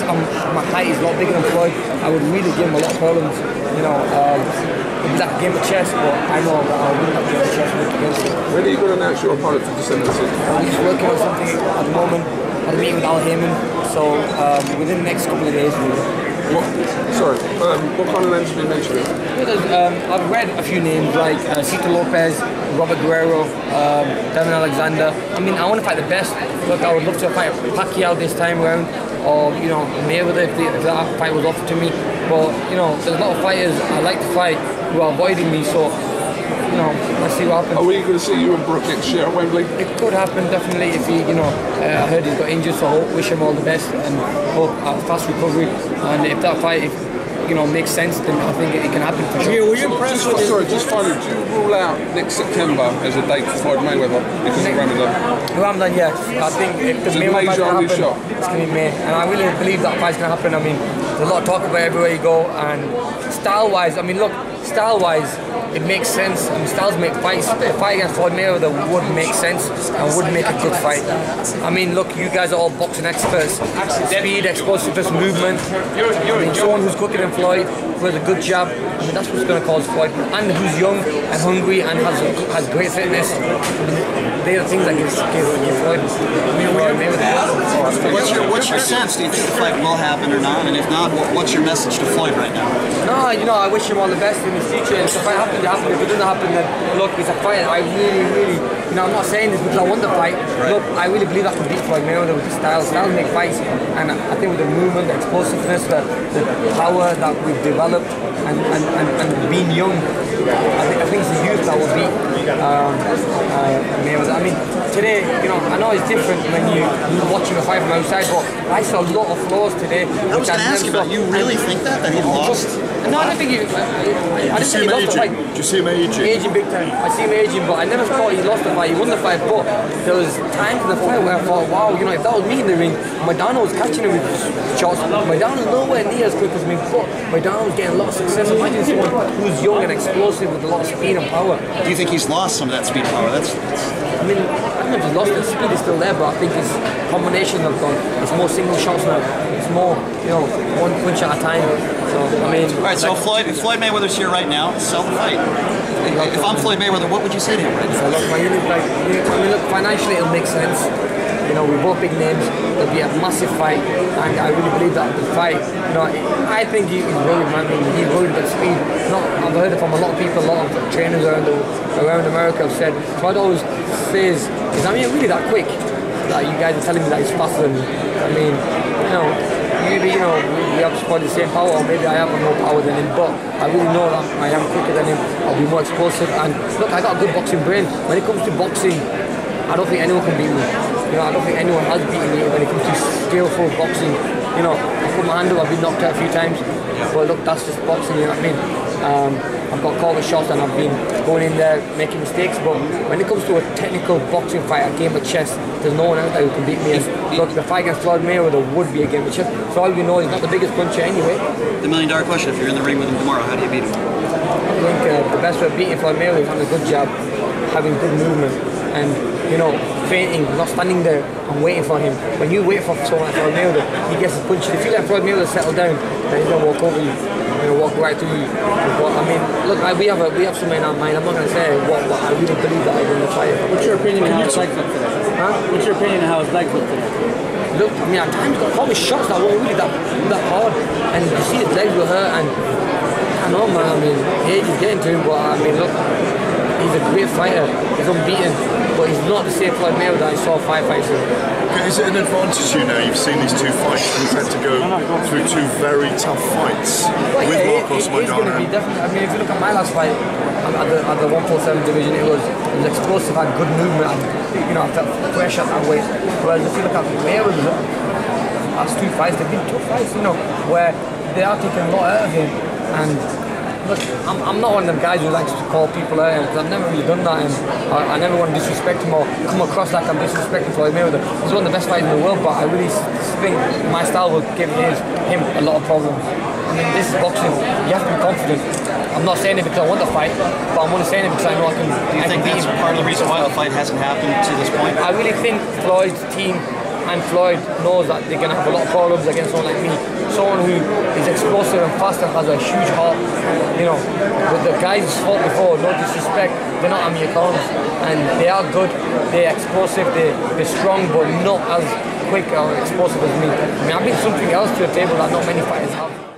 because my height is a lot bigger than Floyd, I would really give him a lot of problems. You know, it'd be like a game of chess, but I know that I'll win that game of chess against him. When are you going to announce your opponent for December 6th? I'm just working on something at the moment. I'm meeting with Al Heyman, so within the next couple of days, really. What kind of names have you mentioned? I've read a few names like Cito Lopez, Robert Guerrero, Devin Alexander. I mean, I want to fight the best. Look, I would love to fight Pacquiao this time around, or you know, Mayweather if that fight was offered to me. But you know, there's a lot of fighters I like to fight who are avoiding me. So you know, let's see what happens. Are we going to see you and Brook next year at Wembley? It could happen, definitely. If he, you know, I heard he's got injured, so I wish him all the best and hope a fast recovery. And if that fight, you know, makes sense, then I think it can happen for sure. Were you impressed with Sorry, just finally, do you rule out next September as a date for Floyd Mayweather because of Ramadan? Ramadan, yes. I think if the Mayweather fight can happen, it's going to be May. And I really believe that fight's going to happen. I mean, there's a lot of talk about it everywhere you go. And style-wise, I mean, look, style-wise, it makes sense. I mean, styles make fights. A fight against Floyd Mayweather would make sense and would make a good fight. I mean, look, you guys are all boxing experts. Speed, explosiveness, movement. I mean, someone who's quicker than Floyd, with a good jab. I mean, that's what's going to cause Floyd. And who's young and hungry and has great fitness. I mean, they're the things that give Floyd Mayweather. What's your sense? Do you think the fight will happen or not? And if not, what's your message to Floyd right now? No, you know, I wish him all the best in his future. If the fight happens, it happens. If it doesn't happen, then look, it's a fight. I really, you know, I'm not saying this because I want the fight. Right. Look, I really believe I can beat Floyd Mayweather with the style. Styles make fights, and I think with the movement, the explosiveness, the power that we've developed, and being young, I think it's the youth that will beat Mayweather. I mean, today, you know, I know it's different when you're watching a fight from outside, but I saw a lot of flaws today. I was going to ask you about. You really think that he lost? No, I don't think he. I didn't think he lost the fight. Did you see him aging? Aging big time. I see him aging, but I never thought he lost the fight. He won the fight, but there was times in the fight where I thought, wow, you know, if that was me in the ring, Maidana was catching him with shots. Maidana's nowhere near as quick as me, but Maidana was getting a lot of success. Imagine someone who's young and explosive with a lot of speed and power. Do you think he's lost some of that speed and power? I mean, I don't know if he's lost. The speed is still there, but I think his combinations have gone. It's more single shots now. It's more, you know, one punch at a time. So I mean. All right. So Floyd Mayweather's here right now. Sell the fight. If I'm Floyd Mayweather, what would you say to him right now? So look, I mean, look, financially it'll make sense. You know, we're both big names. It'll be a massive fight, and I really believe that the fight. You know, I think he's worried, man. I mean, he's worried about speed. I've heard it from a lot of people, a lot of trainers around America have said. Floyd always says, "Is Amir really that quick?" That you guys are telling me that he's faster than me. I mean, you know, maybe you know we have probably the same power, or maybe I have more power than him. But I really know that I am quicker than him. I'll be more explosive. And look, I got a good boxing brain. When it comes to boxing, I don't think anyone can beat me. You know, I don't think anyone has beaten me when it comes to skillful boxing. You know, I put my hand up, I've been knocked out a few times, but look, that's just boxing, you know what I mean? I've got called the shots and I've been going in there making mistakes, but when it comes to a technical boxing fight, a game of chess, there's no one out there who can beat me. Look, the fight against Floyd Mayweather would be a game of chess. For all we know, he's not the biggest puncher anyway. The $1 million question, if you're in the ring with him tomorrow, how do you beat him? I think the best way of beating Floyd Mayweather is having a good jab, having good movement, and you know, feinting, not standing there and waiting for him. When you wait for someone like Floyd Mayweather, he gets his punch. If you let Floyd Mayweather settle down, then he's gonna walk over you. He's gonna walk right through you. But I mean, look, we have something in our mind. I'm not gonna say what I really believe that I win the fight. What's your opinion on how his legs look today? Huh? What's your opinion on how his legs look today? Look, I mean, at times got probably shots that weren't really that hard, and you see his legs were hurt, and I know, man. I mean, age is getting to him, but I mean, look, he's a great fighter. He's unbeaten, but he's not the same Floyd Mayweather that I saw 5 fights ago. Is it an advantage to you now? You've seen these 2 fights. You've had to go through 2 very tough fights with Marcos Maidana. I mean, if you look at my last fight at the 147 division, it was explosive, had good movement, and, you know, I felt fresh at that weight. Whereas if you look at Mayweather's last 2 fights, they've been tough fights, you know, where they are taking a lot out of him. And look, I'm not one of them guys who likes to call people out, because I've never really done that, and I never want to disrespect him or come across like I'm disrespecting Floyd Mayweather. He's one of the best fighters in the world, but I really think my style will give him a lot of problems. I mean, this is boxing. You have to be confident. I'm not saying it because I want to fight, but I'm only saying it because I know I can. Do you think that's part of the reason why the fight hasn't happened to this point? I really think Floyd's team and Floyd knows that they're going to have a lot of problems against someone like me. Someone who is explosive and fast and has a huge heart. You know, but the guys who's fought before, no disrespect, they're not Amir Khans, and they are good, they're explosive, they're strong, but not as quick or explosive as me. I mean, I bring something else to the table that not many fighters have.